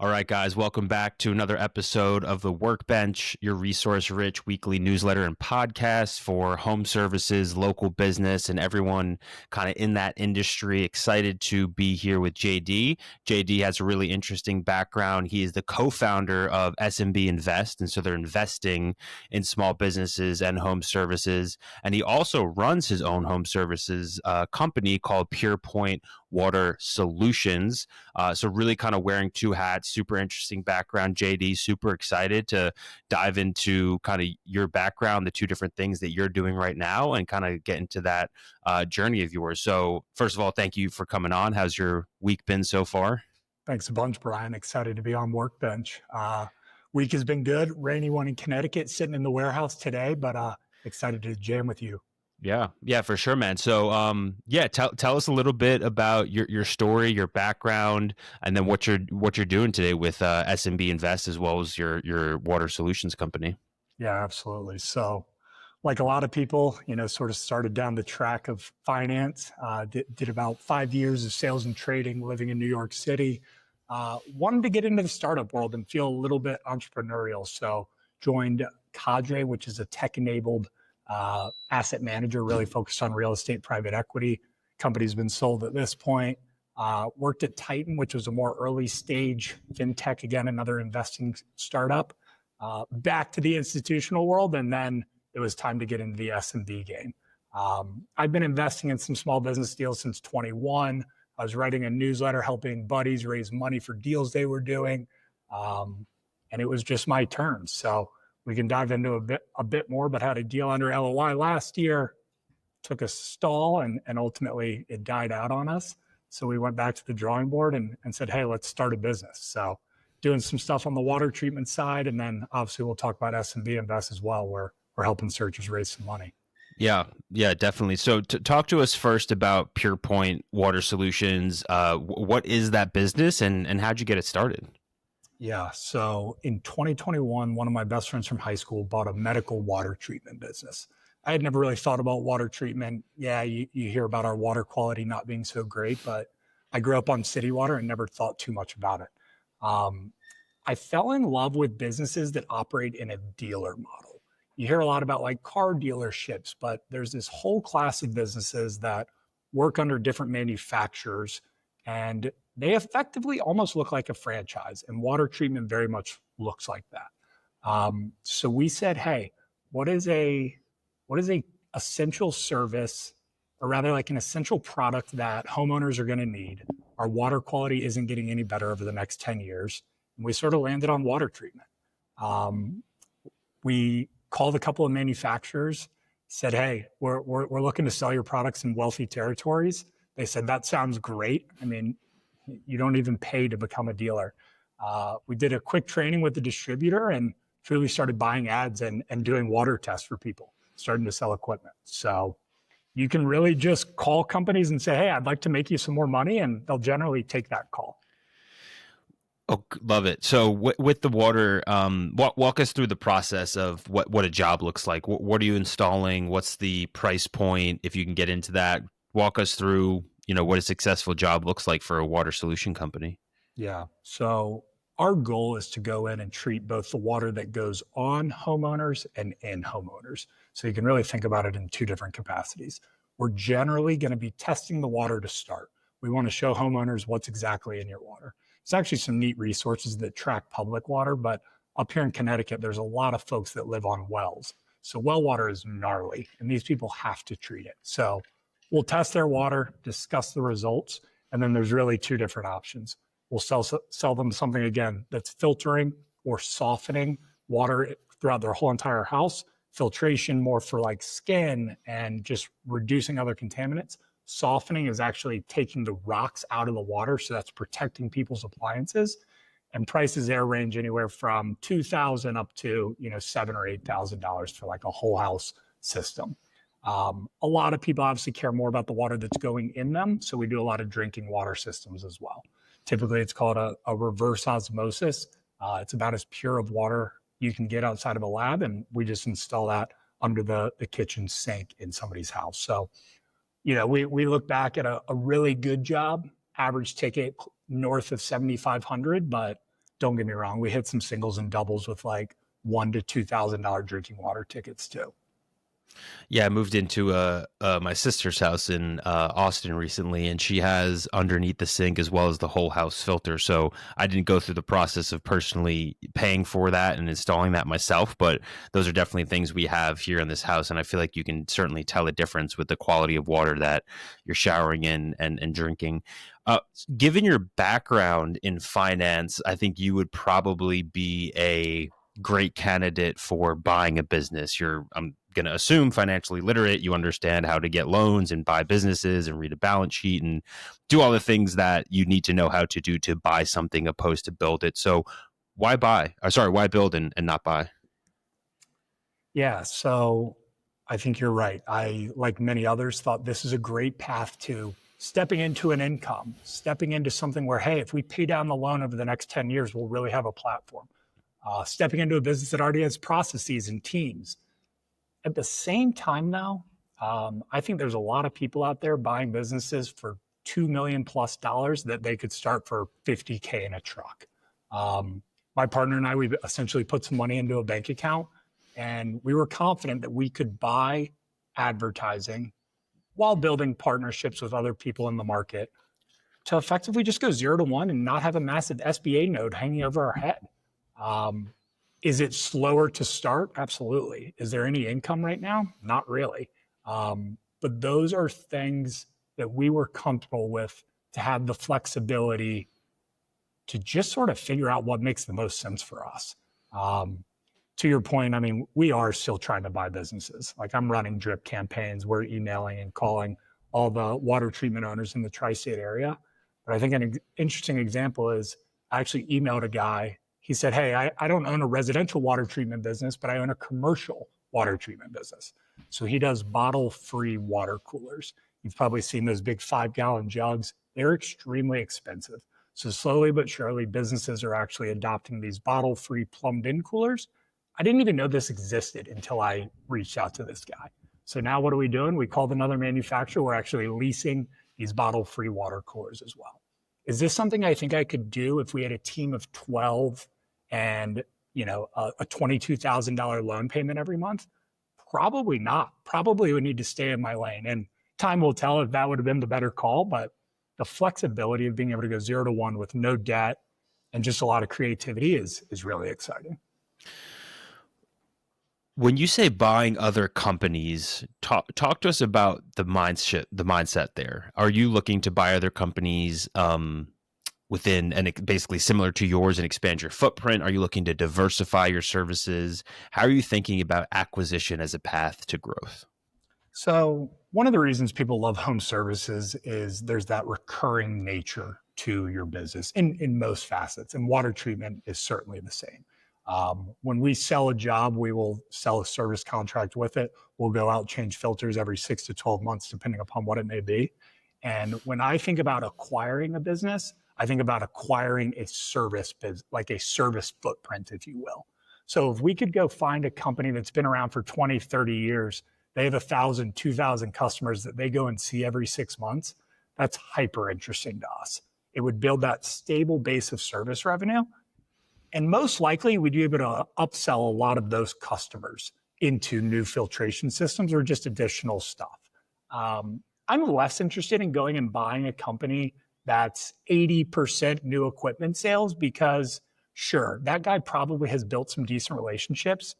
All right, guys, welcome back to another episode of the Workbench, your resource rich weekly newsletter and podcast for home services, local business, and everyone kind of in that industry. Excited to be here with JD. JD has a really interesting background. He is the co founder of SMB Invest, and so they're investing in small businesses and home services. And he also runs his own home services company called PurePoint Water Solutions. So really kind of wearing two hats, super interesting background, JD, super excited to dive into kind of your background, the two different things that you're doing right now and kind of get into that journey of yours. So first of all, thank you for coming on. How's your week been so far? Thanks a bunch, Brian. Excited to be on Workbench. Week has been good. Rainy one in Connecticut, sitting in the warehouse today, but excited to jam with you. Yeah, for sure, man. So, tell us a little bit about your story, your background, and then what you're doing today with SMB Invest as well as your water solutions company. Yeah, absolutely. So, like a lot of people, sort of started down the track of finance. Did about 5 years of sales and trading, living in New York City. Wanted to get into the startup world and feel a little bit entrepreneurial. So, joined Cadre, which is a tech-enabled asset manager, really focused on real estate, private equity. Company's been sold at this point. Worked at Titan, which was a more early stage fintech, again, another investing startup. Back to the institutional world, and then it was time to get into the SMB game. I've been investing in some small business deals since 21. I was writing a newsletter helping buddies raise money for deals they were doing. And it was just my turn. So we can dive into a bit more, but had a deal under LOI last year, took a stall, and ultimately it died out on us. So we went back to the drawing board and said, hey, let's start a business. So doing some stuff on the water treatment side, and then obviously we'll talk about SMB Invest as well, where we're helping searchers raise some money. Yeah, definitely. So talk to us first about PurePoint Water Solutions. What is that business and how'd you get it started? Yeah. So in 2021, one of my best friends from high school bought a medical water treatment business. I had never really thought about water treatment. Yeah, you hear about our water quality not being so great, but I grew up on city water and never thought too much about it. I fell in love with businesses that operate in a dealer model. You hear a lot about like car dealerships, but there's this whole class of businesses that work under different manufacturers, and they effectively almost look like a franchise, and water treatment very much looks like that. So we said, hey, what is a essential service, or rather like an essential product that homeowners are going to need? Our water quality isn't getting any better over the next 10 years. And we sort of landed on water treatment. We called a couple of manufacturers, said, hey, we're looking to sell your products in wealthy territories. They said, that sounds great. I mean, you don't even pay to become a dealer. We did a quick training with the distributor and truly started buying ads and doing water tests for people, starting to sell equipment. So you can really just call companies and say, hey, I'd like to make you some more money, and they'll generally take that call. Oh, love it. So with the water, walk us through the process of what a job looks like. What are you installing? What's the price point? If you can get into that, walk us through, what a successful job looks like for a water solution company. Yeah. So our goal is to go in and treat both the water that goes on homeowners and in homeowners. So you can really think about it in two different capacities. We're generally going to be testing the water to start. We want to show homeowners what's exactly in your water. There's actually some neat resources that track public water, but up here in Connecticut, there's a lot of folks that live on wells. So well water is gnarly, and these people have to treat it. So we'll test their water, discuss the results, and then there's really two different options. We'll sell them something, again, that's filtering or softening water throughout their whole entire house. Filtration more for like skin and just reducing other contaminants. Softening is actually taking the rocks out of the water, so that's protecting people's appliances. And prices there range anywhere from $2,000 up to $7,000 or $8,000 for like a whole house system. A lot of people obviously care more about the water that's going in them, so we do a lot of drinking water systems as well. Typically, it's called a reverse osmosis. It's about as pure of water you can get outside of a lab, and we just install that under the kitchen sink in somebody's house. So, we look back at a really good job, average ticket north of $7,500, but don't get me wrong, we hit some singles and doubles with like $1,000 to $2,000 drinking water tickets too. Yeah, I moved into my sister's house in Austin recently, and she has underneath the sink as well as the whole house filter. So I didn't go through the process of personally paying for that and installing that myself, but those are definitely things we have here in this house, and I feel like you can certainly tell a difference with the quality of water that you're showering in and drinking. Given your background in finance, I think you would probably be a great candidate for buying a business. I'm going to assume financially literate. You understand how to get loans and buy businesses and read a balance sheet and do all the things that you need to know how to do to buy something opposed to build it. So why buy? Why build and not buy? Yeah, so I think you're right. I, like many others, thought this is a great path to stepping into an income, stepping into something where, hey, if we pay down the loan over the next 10 years, we'll really have a platform. Stepping into a business that already has processes and teams. At the same time, though, I think there's a lot of people out there buying businesses for $2 million plus that they could start for $50K in a truck. My partner and I, we essentially put some money into a bank account, and we were confident that we could buy advertising while building partnerships with other people in the market to effectively just go 0 to 1 and not have a massive SBA node hanging over our head. Um, is it slower to start? Absolutely. Is there any income right now? Not really. But those are things that we were comfortable with to have the flexibility to just sort of figure out what makes the most sense for us. Um, to your point, I mean, we are still trying to buy businesses. Like I'm running drip campaigns, we're emailing and calling all the water treatment owners in the tri-state area. But I think an interesting example is I actually emailed a guy. He said, hey, I don't own a residential water treatment business, but I own a commercial water treatment business. So he does bottle-free water coolers. You've probably seen those big 5-gallon jugs. They're extremely expensive. So slowly but surely, businesses are actually adopting these bottle-free plumbed-in coolers. I didn't even know this existed until I reached out to this guy. So now what are we doing? We called another manufacturer. We're actually leasing these bottle-free water coolers as well. Is this something I think I could do if we had a team of 12 and a $22,000 loan payment every month? Probably not. Probably would need to stay in my lane. And time will tell if that would have been the better call. But the flexibility of being able to go 0 to 1 with no debt and just a lot of creativity is really exciting. When you say buying other companies, talk to us about the mindset there. Are you looking to buy other companies within and basically similar to yours and expand your footprint? Are you looking to diversify your services? How are you thinking about acquisition as a path to growth? So one of the reasons people love home services is there's that recurring nature to your business in most facets, and water treatment is certainly the same. When we sell a job, we will sell a service contract with it. We'll go out, change filters every 6 to 12 months, depending upon what it may be. And when I think about acquiring a business, I think about acquiring a service business, like a service footprint, if you will. So if we could go find a company that's been around for 20, 30 years, they have 1,000, 2,000 customers that they go and see every 6 months, that's hyper interesting to us. It would build that stable base of service revenue. And most likely, we'd be able to upsell a lot of those customers into new filtration systems or just additional stuff. I'm less interested in going and buying a company that's 80% new equipment sales because, sure, that guy probably has built some decent relationships.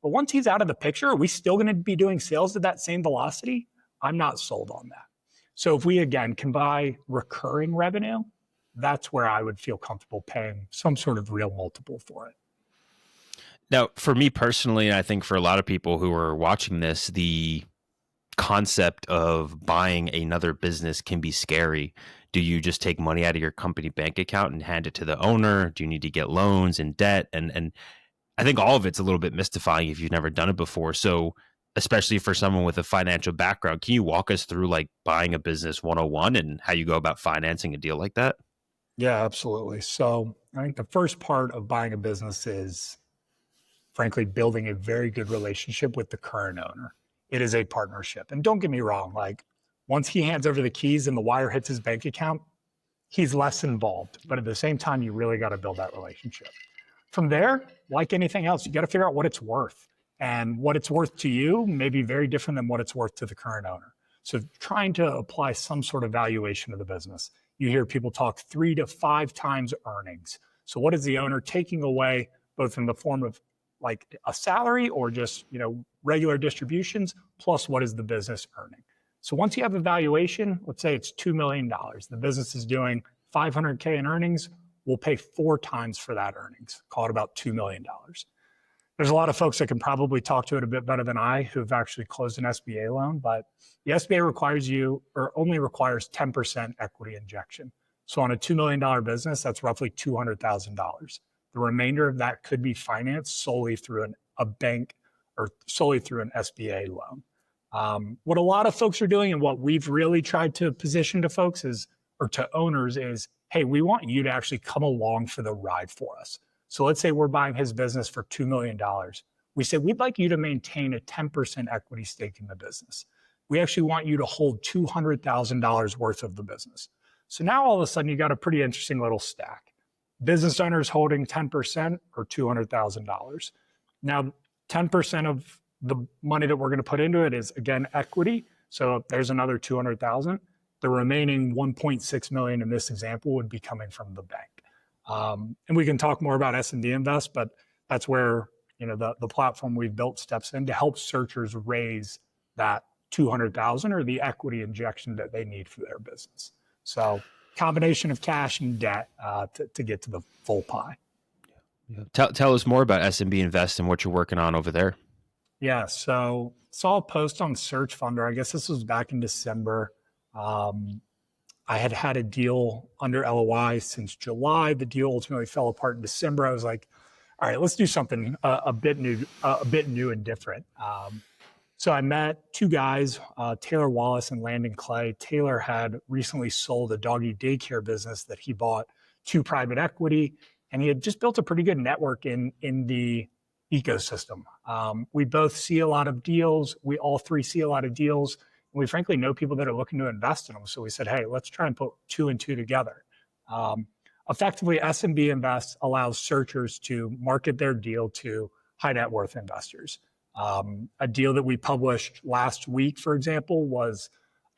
But once he's out of the picture, are we still going to be doing sales at that same velocity? I'm not sold on that. So if we, again, can buy recurring revenue, that's where I would feel comfortable paying some sort of real multiple for it. Now, for me personally, and I think for a lot of people who are watching this, the concept of buying another business can be scary. Do you just take money out of your company bank account and hand it to the owner? Do you need to get loans and debt? And I think all of it's a little bit mystifying if you've never done it before. So especially for someone with a financial background, can you walk us through like buying a business 101 and how you go about financing a deal like that? Yeah, absolutely. So I think the first part of buying a business is, frankly, building a very good relationship with the current owner. It is a partnership. And don't get me wrong, like once he hands over the keys and the wire hits his bank account, he's less involved. But at the same time, you really got to build that relationship. From there, like anything else, you got to figure out what it's worth. And what it's worth to you may be very different than what it's worth to the current owner. So trying to apply some sort of valuation of the business. You hear people talk 3 to 5 times earnings. So what is the owner taking away, both in the form of like a salary or just, regular distributions, plus what is the business earning? So once you have a valuation, let's say it's $2 million. The business is doing $500K in earnings. We'll pay 4 times for that earnings, call it about $2 million. There's a lot of folks that can probably talk to it a bit better than I who've actually closed an SBA loan, but the SBA requires only requires 10% equity injection. So on a $2 million business, that's roughly $200,000. The remainder of that could be financed solely through a bank or solely through an SBA loan. What a lot of folks are doing and what we've really tried to position to folks or to owners is, hey, we want you to actually come along for the ride for us. So let's say we're buying his business for $2 million. We say, we'd like you to maintain a 10% equity stake in the business. We actually want you to hold $200,000 worth of the business. So now all of a sudden you got a pretty interesting little stack. Business owners holding 10% or $200,000. Now, 10% of the money that we're going to put into it is, again, equity. So there's another $200,000. The remaining $1.6 million in this example would be coming from the bank. And we can talk more about S&D Invest, but that's where the platform we've built steps in to help searchers raise that $200,000 or the equity injection that they need for their business. So combination of cash and debt to get to the full pie. Yeah. Tell us more about S&B Invest and what you're working on over there. Yeah, so saw a post on Search Funder. I guess this was back in December. I had a deal under LOI since July. The deal ultimately fell apart in December. I was like, all right, let's do something a bit new and different. So I met 2 guys, Taylor Wallace and Landon Clay. Taylor had recently sold a doggy daycare business that he bought to private equity, and he had just built a pretty good network in the ecosystem. We both see a lot of deals. We all 3 see a lot of deals. And we frankly know people that are looking to invest in them. So we said, hey, let's try and put 2 and 2 together. Effectively, S&B Invest allows searchers to market their deal to high net worth investors. A deal that we published last week, for example, was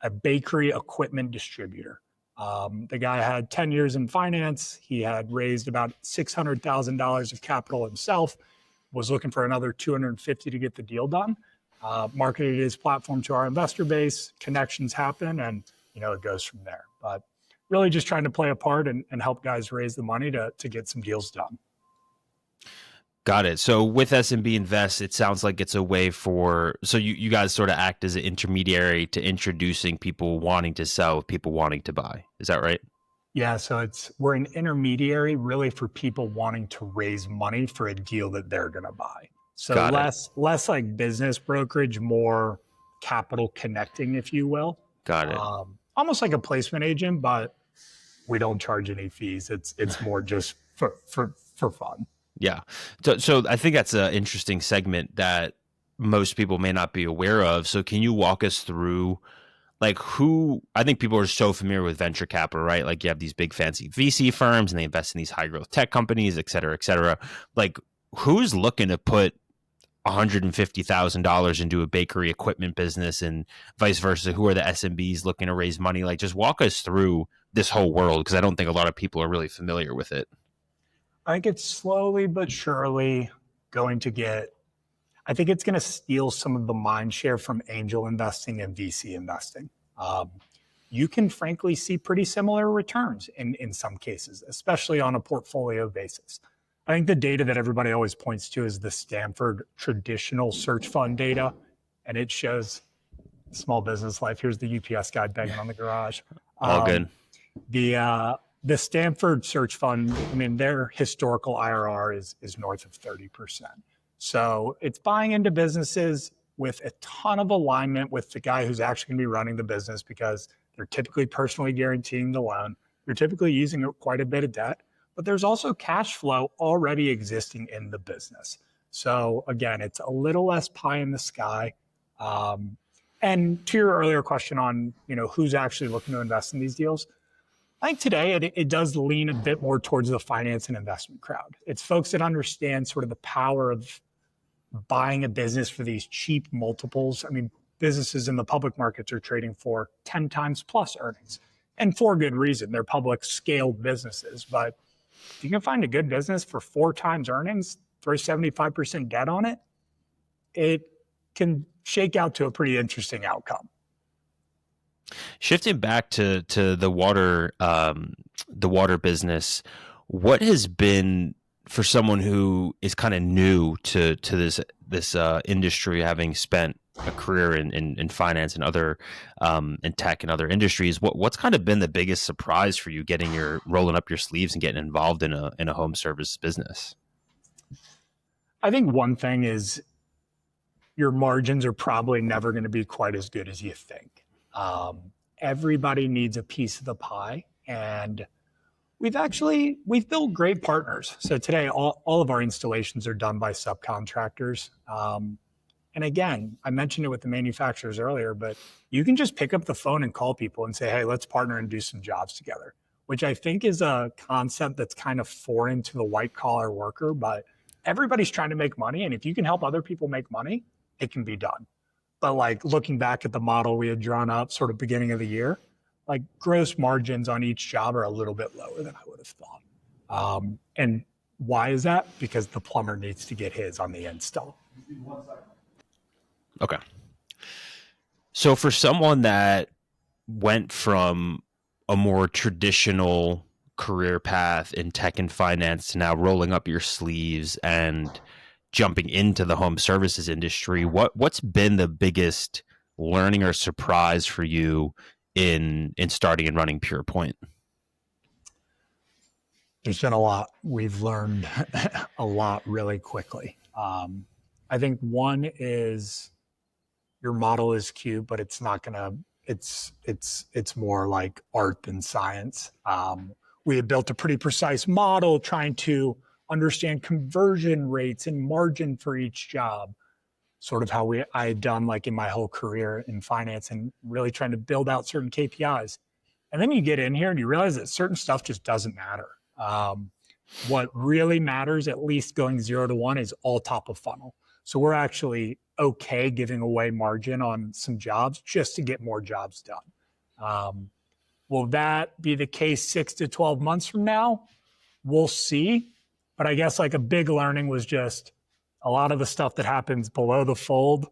a bakery equipment distributor. The guy had 10 years in finance. He had raised about $600,000 of capital himself, was looking for another 250 to get the deal done. Marketed his platform to our investor base, connections happen, and it goes from there. But really just trying to play a part and help guys raise the money to get some deals done. Got it. So with S&B Invest, it sounds like it's a way so you guys sort of act as an intermediary to introducing people wanting to sell, people wanting to buy. Is that right? Yeah, so we're an intermediary really for people wanting to raise money for a deal that they're going to buy. So less like business brokerage, more capital connecting, if you will. Got it. Almost like a placement agent, but we don't charge any fees. It's more just for fun. Yeah. So I think that's an interesting segment that most people may not be aware of. So can you walk us through like I think people are so familiar with venture capital, right? Like you have these big fancy VC firms and they invest in these high growth tech companies, et cetera, et cetera. Like who's looking to put $150,000 into a bakery equipment business and vice versa? Who are the SMBs looking to raise money? Like just walk us through this whole world, because I don't think a lot of people are really familiar with it. I think it's slowly but surely going to I think it's going to steal some of the mind share from angel investing and VC investing. You can frankly see pretty similar returns in some cases, especially on a portfolio basis. I think the data that everybody always points to is the Stanford traditional search fund data, and it shows small business life. Here's the UPS guy banging on the garage. All good. The Stanford search fund, I mean, their historical IRR is north of 30%. So it's buying into businesses with a ton of alignment with the guy who's actually going to be running the business, because they're typically personally guaranteeing the loan. They're typically using quite a bit of debt, but there's also cash flow already existing in the business. So again, it's a little less pie in the sky. And to your earlier question on, who's actually looking to invest in these deals, I think today it does lean a bit more towards the finance and investment crowd. It's folks that understand sort of the power of buying a business for these cheap multiples. I mean, businesses in the public markets are trading for 10 times plus earnings, and for good reason. They're public scaled businesses. But if you can find a good business for 4 times earnings, throw 75% debt on it, it can shake out to a pretty interesting outcome. Shifting back to the water business, what has been for someone who is kind of new to this industry, having spent a career in finance and other in tech and other industries, what's kind of been the biggest surprise for you rolling up your sleeves and getting involved in a home service business? I think one thing is your margins are probably never going to be quite as good as you think. Everybody needs a piece of the pie, and we've built great partners. So today, all of our installations are done by subcontractors. And again, I mentioned it with the manufacturers earlier, but you can just pick up the phone and call people and say, hey, let's partner and do some jobs together, which I think is a concept that's kind of foreign to the white collar worker, but everybody's trying to make money. And if you can help other people make money, it can be done. But like looking back at the model we had drawn up sort of beginning of the year, like gross margins on each job are a little bit lower than I would have thought. And why is that? Because the plumber needs to get his on the install. Okay. So for someone that went from a more traditional career path in tech and finance to now rolling up your sleeves and jumping into the home services industry, what's been the biggest learning or surprise for you in starting and running PurePoint? There's been a lot. We've learned a lot really quickly. I think one is your model is cute, but it's not gonna. It's more like art than science. We had built a pretty precise model trying to understand conversion rates and margin for each job, sort of how I had done like in my whole career in finance, and really trying to build out certain KPIs. And then you get in here and you realize that certain stuff just doesn't matter. What really matters, at least going 0 to 1, is all top of funnel. So we're actually okay giving away margin on some jobs just to get more jobs done. Will that be the case 6 to 12 months from now? We'll see. But I guess like a big learning was just a lot of the stuff that happens below the fold.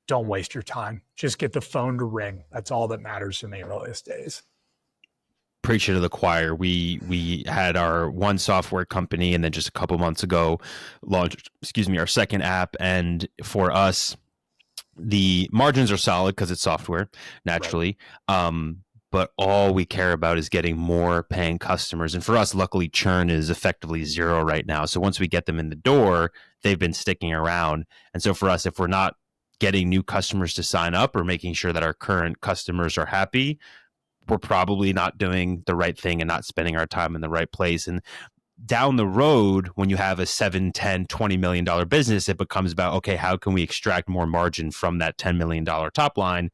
Don't waste your time. Just get the phone to ring. That's all that matters in the earliest days. Preaching to the choir. We had our one software company, and then just a couple months ago launched, our second app. And for us, the margins are solid because it's software, naturally. Right. But all we care about is getting more paying customers. And for us, luckily, churn is effectively 0 right now. So once we get them in the door, they've been sticking around. And so for us, if we're not getting new customers to sign up or making sure that our current customers are happy, we're probably not doing the right thing and not spending our time in the right place. And down the road, when you have a $7, $10, $20 million business, it becomes about, okay, how can we extract more margin from that $10 million top line?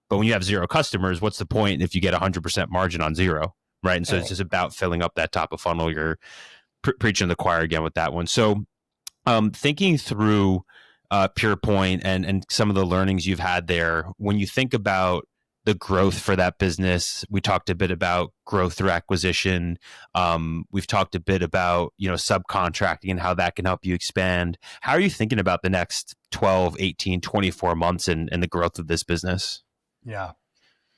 But when you have 0 customers, what's the point if you get 100% margin on 0, right? And so it's just about filling up that top of funnel. You're preaching to the choir again with that one. So thinking through PurePoint and some of the learnings you've had there, when you think about the growth for that business, we talked a bit about growth through acquisition. We've talked a bit about, subcontracting and how that can help you expand. How are you thinking about the next 12, 18, 24 months and the growth of this business? Yeah.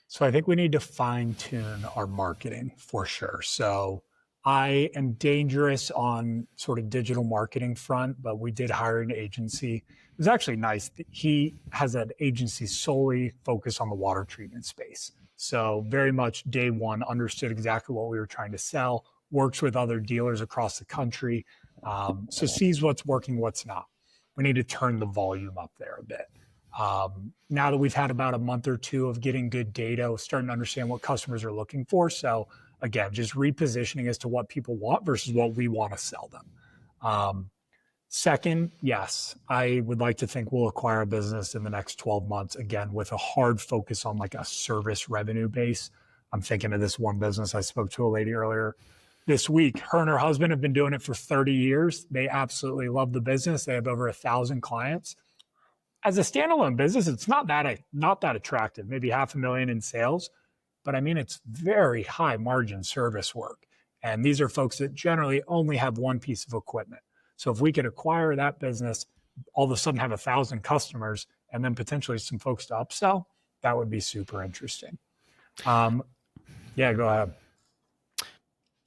So I think we need to fine tune our marketing for sure. So I am dangerous on sort of digital marketing front, but we did hire an agency. It was actually nice. He has an agency solely focused on the water treatment space. So very much day one, understood exactly what we were trying to sell, works with other dealers across the country. So sees what's working, what's not. We need to turn the volume up there a bit. Now that we've had about a month or two of getting good data, we're starting to understand what customers are looking for. So again, just repositioning as to what people want versus what we want to sell them. Second, yes, I would like to think we'll acquire a business in the next 12 months, again, with a hard focus on like a service revenue base. I'm thinking of this one business. I spoke to a lady earlier this week. Her and her husband have been doing it for 30 years. They absolutely love the business. They have over 1,000 clients. As a standalone business, it's not that attractive, maybe 500,000 in sales, but I mean, it's very high margin service work. And these are folks that generally only have one piece of equipment. So if we could acquire that business, all of a sudden have 1,000 customers and then potentially some folks to upsell, that would be super interesting. Yeah, go ahead.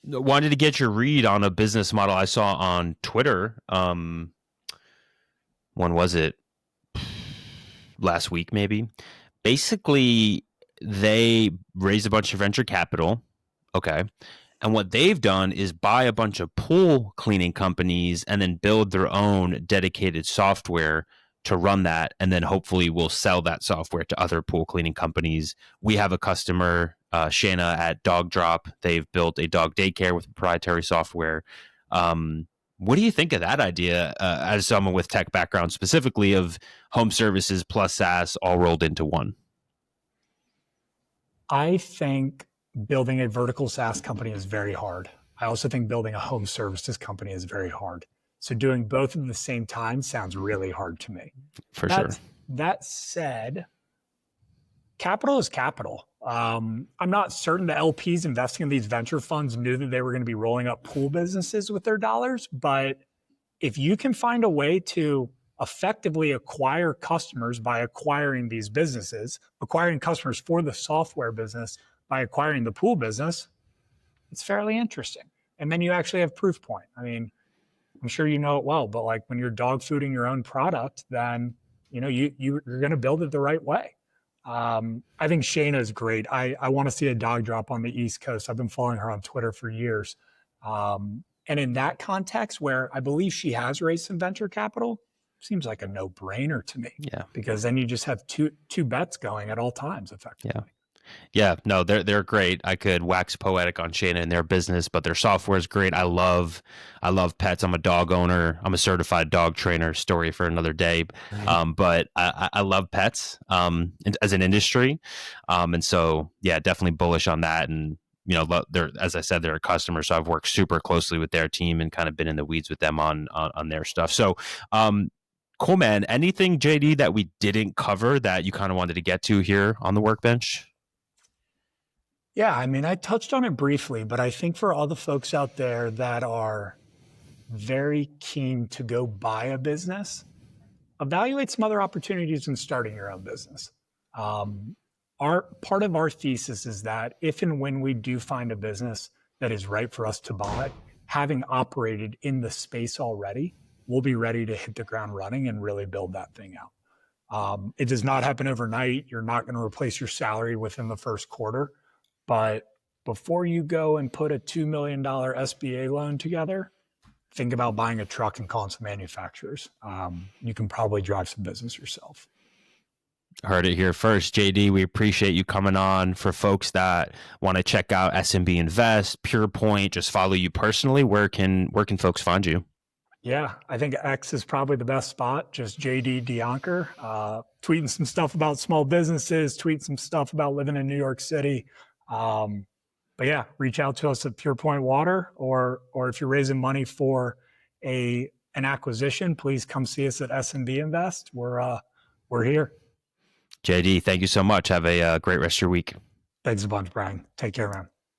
Wanted to get your read on a business model I saw on Twitter. When was it? Last week, maybe. Basically, they raised a bunch of venture capital. Okay. And what they've done is buy a bunch of pool cleaning companies and then build their own dedicated software to run that. And then hopefully we'll sell that software to other pool cleaning companies. We have a customer, Shayna at Dog Drop. They've built a dog daycare with proprietary software. What do you think of that idea as someone with tech background, specifically of home services plus SaaS all rolled into one? I think building a vertical SaaS company is very hard. I also think building a home services company is very hard. So doing both at the same time sounds really hard to me. For sure. That said, capital is capital. I'm not certain the LPs investing in these venture funds knew that they were going to be rolling up pool businesses with their dollars. But if you can find a way to effectively acquire customers by acquiring these businesses, acquiring customers for the software business by acquiring the pool business, it's fairly interesting. And then you actually have proof point. I mean, I'm sure you know it well, but like when you're dog fooding your own product, then you're going to build it the right way. I think Shayna is great. I want to see a Dog Drop on the East Coast. I've been following her on Twitter for years. And in that context, where I believe she has raised some venture capital, seems like a no-brainer to me. Yeah. Because then you just have two bets going at all times, effectively. Yeah. Yeah, no, they're great. I could wax poetic on Shayna and their business, but their software is great. I love pets. I'm a dog owner. I'm a certified dog trainer. Story for another day. But I love pets as an industry, and so yeah, definitely bullish on that. And they're, as I said, they're a customer, so I've worked super closely with their team and kind of been in the weeds with them on their stuff. So. Cool, man. Anything, JD, that we didn't cover that you kind of wanted to get to here on the Workbench? Yeah, I mean, I touched on it briefly, but I think for all the folks out there that are very keen to go buy a business, evaluate some other opportunities in starting your own business. Part of our thesis is that if and when we do find a business that is right for us to buy, having operated in the space already, we'll be ready to hit the ground running and really build that thing out. It does not happen overnight. You're not going to replace your salary within the first quarter. But before you go and put a $2 million SBA loan together, think about buying a truck and calling some manufacturers. You can probably drive some business yourself. Heard it here first. JD, we appreciate you coming on. For folks that want to check out SMB Invest, PurePoint, just follow you personally, where can folks find you? Yeah, I think X is probably the best spot. Just JD DeYonker, tweeting some stuff about small businesses, tweeting some stuff about living in New York City. But yeah, reach out to us at PurePoint Water, or if you're raising money for an acquisition, please come see us at SMB Invest. We're here. JD, thank you so much. Have a great rest of your week. Thanks a bunch, Brian. Take care, man.